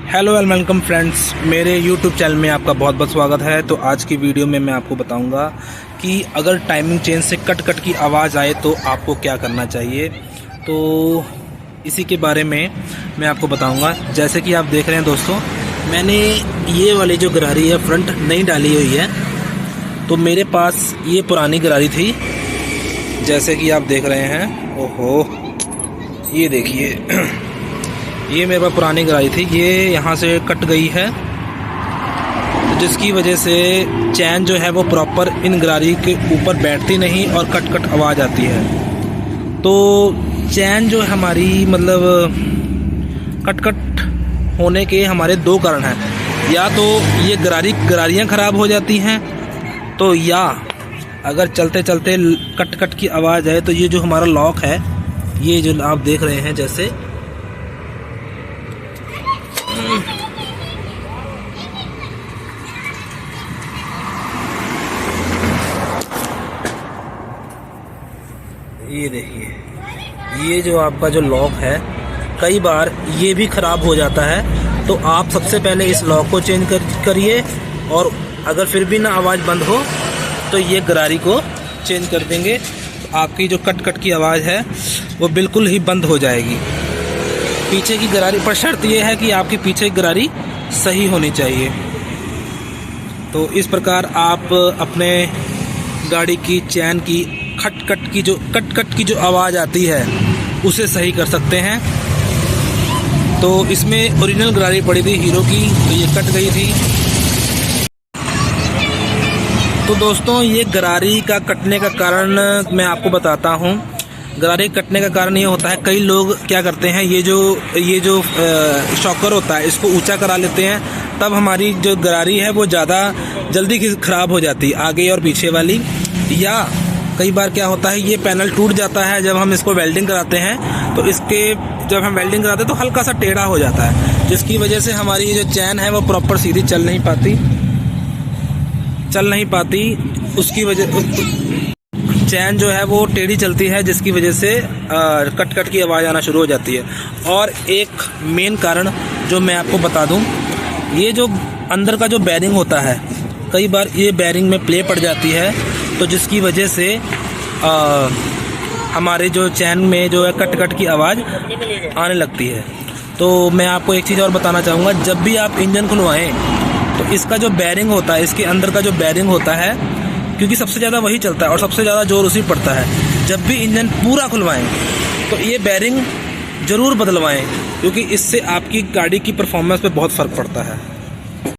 Hello and welcome friends, मेरे YouTube channel में आपका बहुत बहुत स्वागत है। तो आज की वीडियो में मैं आपको बताऊंगा कि अगर टाइमिंग चेन से कट कट की आवाज़ आए तो आपको क्या करना चाहिए। तो इसी के बारे में मैं आपको बताऊंगा। जैसे कि आप देख रहे हैं दोस्तों, मैंने ये वाली जो गरारी है फ्रंट नई डाली हुई है। तो मेरे पास ये पुरानी गरारी थी, जैसे कि आप देख रहे हैं। ओहो, ये देखिए ये मेरे पास पुरानी गरारी थी, ये यहाँ से कट गई है, जिसकी वजह से चैन जो है वो प्रॉपर इन गरारी के ऊपर बैठती नहीं और कट कट आवाज़ आती है। तो चैन जो हमारी कट कट होने के हमारे दो कारण हैं। या तो ये गरारियाँ ख़राब हो जाती हैं, तो या अगर चलते चलते कट कट की आवाज़ आए तो ये जो हमारा लॉक है, ये जो आप देख रहे हैं, जैसे ये देखिए, ये जो आपका जो लॉक है, कई बार ये भी ख़राब हो जाता है। तो आप सबसे पहले इस लॉक को चेंज करिए, और अगर फिर भी ना आवाज़ बंद हो तो ये गरारी को चेंज कर देंगे, तो आपकी जो कट कट की आवाज़ है वो बिल्कुल ही बंद हो जाएगी। पीछे की गरारी पर शर्त ये है कि आपकी पीछे की गरारी सही होनी चाहिए। तो इस प्रकार आप अपने गाड़ी की चैन की कट कट की जो आवाज़ आती है उसे सही कर सकते हैं। तो इसमें ओरिजिनल गरारी पड़ी थी हीरो की, तो ये कट गई थी। तो दोस्तों, ये गरारी का कटने का कारण मैं आपको बताता हूँ। गरारी कटने का कारण ये होता है, कई लोग क्या करते हैं, ये जो शॉकर होता है इसको ऊंचा करा लेते हैं, तब हमारी जो गरारी है वो ज़्यादा जल्दी ख़राब हो जाती है, आगे और पीछे वाली। या कई बार क्या होता है, ये पैनल टूट जाता है जब हम इसको वेल्डिंग कराते हैं, तो जब हम वेल्डिंग कराते हैं तो हल्का सा टेढ़ा हो जाता है, जिसकी वजह से हमारी ये जो चैन है वो प्रॉपर सीधी चल नहीं पाती। उसकी वजह चैन जो है वो टेढ़ी चलती है, जिसकी वजह से कट कट की आवाज़ आना शुरू हो जाती है। और एक मेन कारण जो मैं आपको बता दूं, ये जो अंदर का जो बेरिंग होता है, कई बार ये बेरिंग में प्ले पड़ जाती है, तो जिसकी वजह से हमारे जो चैन में जो है कट कट की आवाज़ आने लगती है। तो मैं आपको एक चीज़ और बताना चाहूँगा, जब भी आप इंजन खुलवाएं तो इसका जो बेरिंग होता है, इसके अंदर का जो बेरिंग होता है, क्योंकि सबसे ज़्यादा वही चलता है और सबसे ज़्यादा जोर उसी पड़ता है। जब भी इंजन पूरा खुलवाएं तो ये बेरिंग ज़रूर बदलवाएं, क्योंकि इससे आपकी गाड़ी की परफॉर्मेंस पे बहुत फ़र्क पड़ता है।